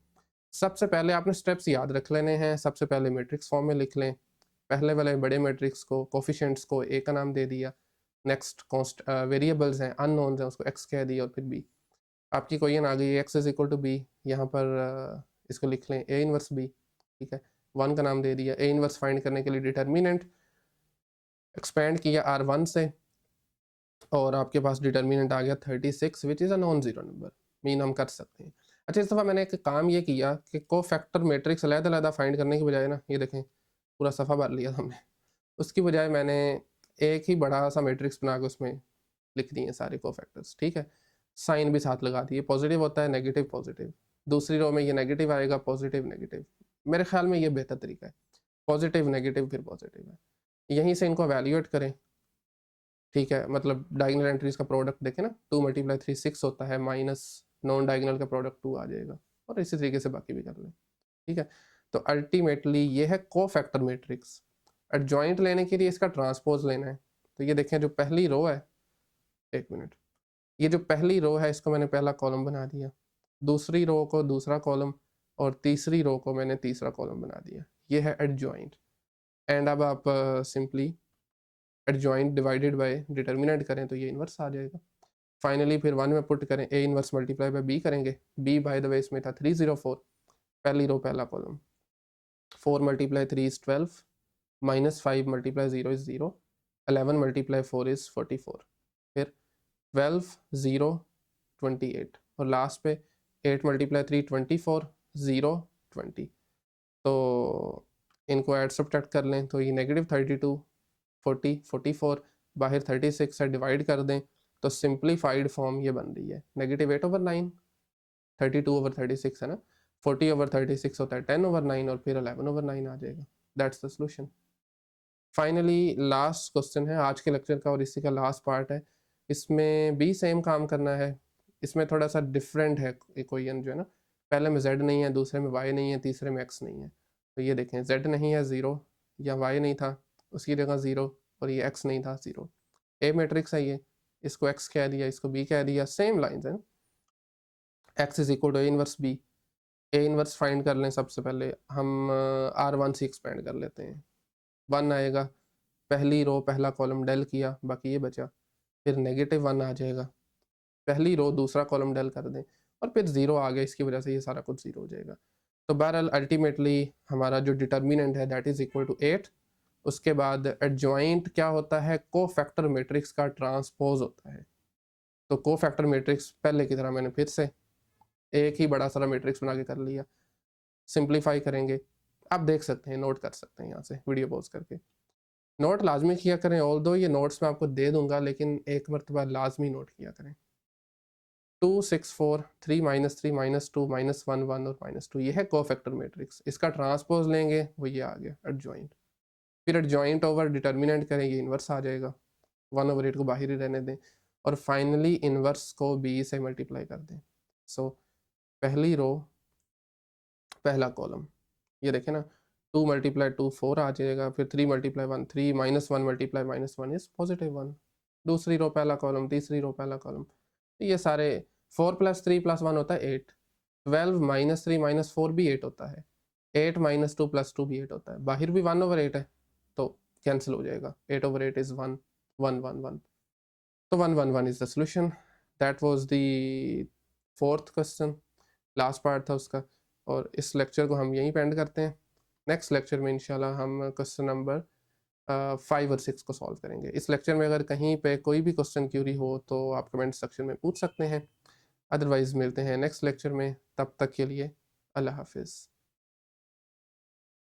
सबसे पहले आपने स्टेप्स याद रख लेने हैं। सबसे पहले मैट्रिक्स फॉर्म में लिख लें, पहले वाले बड़े मैट्रिक्स को, कोफिशिएंट्स को a का नाम दे दिया, नेक्स्ट कॉन्स्ट वेरिएबल्स हैं, अननोन्स हैं, उसको x कह दिया, और फिर b। आपकी क्वेश्चन आ गई x is equal to b, यहाँ पर इसको लिख लें a इनवर्स b, ठीक है, 1 का नाम दे दिया। a इनवर्स फाइंड करने के लिए डिटर्मिनेंट एक्सपेंड किया r1 से, और आपके पास डिटर्मिनेंट आ गया 36 which is a non zero number, mean हम कर सकते हैं। अच्छा, इस दफ़ा मैंने एक काम ये किया कि कोफैक्टर मैट्रिक्स अलग-अलग फाइंड करने की बजाय ना, ये देखें पूरा सफ़ा भर लिया हमने, उसकी बजाय मैंने एक ही बड़ा सा मैट्रिक्स बना के उसमें लिख दिए सारे कोफैक्टर्स, ठीक है, साइन भी साथ लगा दिए, पॉजिटिव होता है, नेगेटिव पॉजिटिव, दूसरी रो में ये नेगेटिव आएगा, पॉजिटिव नेगेटिव। मेरे ख्याल में ये बेहतर तरीका है, पॉजिटिव नेगेटिव फिर पॉजिटिव है। यहीं से इनको वैल्यूएट करें, ठीक है, मतलब डायगोनल एंट्रीज का प्रोडक्ट देखें ना, 2 × 3 6 होता है, माइनस नॉन डायगोनल का प्रोडक्ट 2 आ जाएगा, और इसी तरीके से बाकी भी कर लें, ठीक है। तो अल्टीमेटली ये है कोफैक्टर मैट्रिक्स। एडजॉइंट लेने के लिए इसका ट्रांसपोज लेना है, तो ये देखें जो पहली रो है, एक मिनट, ये जो पहली रो है इसको मैंने पहला कॉलम बना दिया, दूसरी रो को दूसरा कॉलम, और तीसरी रो को मैंने तीसरा कॉलम बना दिया, ये है एडजॉइंट। एंड अब आप simply adjoint divided by determinant करें तो ये इन्वर्स आ जाएगा। फाइनली फिर 1 में पुट करें, A inverse multiply by B करेंगे, बी बाय द वे इसमें था 304, पहली रो पहला कॉलम, 4 × 3 इज 12, -5 × 0 इज 0, 11 × 4 इज 44, फिर 12 0 28, और लास्ट पे 8 × 3 24, 0 20। तो इनको ऐड सब्ट्रैक्ट कर लें तो ये -32 40 44, बाहर 36 से डिवाइड कर दें तो सिंप्लीफाइड फॉर्म ये बन रही है -8/9, 32/36 है ना, 40/36 होता है 10/9, और फिर 11/9 आ जाएगा। That's the solution. Finally last question है आज के लेक्चर का और इसी का लास्ट पार्ट है। इसमें भी सेम काम करना है, इसमें थोड़ा सा डिफरेंट है इक्वेशन जो है ना, पहले में z नहीं है, दूसरे में y नहीं है, तीसरे में x नहीं है। तो ये देखें z नहीं है 0, या y नहीं था उसकी जगह 0, और ये x नहीं था 0। ए मैट्रिक्स है ये, इसको x कह दिया, इसको b कह दिया, सेम लाइंस है ना। x is equal to A inverse b, A inverse find कर लें। सबसे पहले हम r1 से एक्सपेंड कर लेते हैं, 1 आएगा, पहली रो पहला कॉलम डेल किया, बाकी ये बचा, फिर -1 आ जाएगा, पहली रो दूसरा कॉलम डेल कर दें, और फिर 0 आ गया, इसकी वजह से ये सारा कुछ 0 हो जाएगा। तो बहरहाल अल्टीमेटली हमारा जो डिटर्मिनेंट है दैट इज इक्वल टू 8। उसके बाद एडजॉइंट क्या होता है, कोफैक्टर मैट्रिक्स का ट्रांसपोज होता है। तो कोफैक्टर मैट्रिक्स पहले की तरह मैंने फिर से एक ही बड़ा सारा मैट्रिक्स बना के कर लिया, सिंप्लीफाई करेंगे, आप देख सकते हैं, नोट कर सकते हैं यहाँ से वीडियो पॉज करके। नोट लाजमी किया करें, ऑल दो ये नोट्स मैं आपको दे दूंगा, लेकिन एक मरतबा लाजमी नोट किया करें। 2 6 4 3 -3 -2 -1 1 और -2, ये है कोफैक्टर मैट्रिक्स। इसका ट्रांसपोज लेंगे, वो ये आ गया एडजॉइंट। फिर एडजॉइंट ओवर डिटर्मिनेंट करें, ये इन्वर्स आ जाएगा, 1/8 को बाहर ही रहने दें, और फाइनली इन्वर्स को b से मल्टीप्लाई कर दें। सो पहली रो पहला कॉलम, ये देखें ना, 2 × 2 4 आ जाएगा, फिर 3 × 1 3, -1 × -1 इज +1। दूसरी रो पहला कॉलम, तीसरी रो पहला कॉलम, ये सारे 4 + 3 + 1 होता है 8, 12 -3 -4 भी 8 होता है, 8 -2 + 2 भी 8 होता है, बाहर भी 1/8 है, तो कैंसिल हो जाएगा, 8/8 इज 1 1 1 1। तो 1 1 1 is the solution. That was the 4th question, last part था उसका, और इस लेक्चर को हम यहीं पे एंड करते हैं। नेक्स्ट लेक्चर में इंशाल्लाह हम क्वेश्चन नंबर 5 और 6 को सॉल्व करेंगे। इस लेक्चर में अगर कहीं पे कोई भी क्वेश्चन क्यूरी हो तो आप कमेंट सेक्शन में पूछ सकते हैं, अदरवाइज़ मिलते हैं नेक्स्ट लेक्चर में। तब तक के लिए अल्लाह हाफिज़।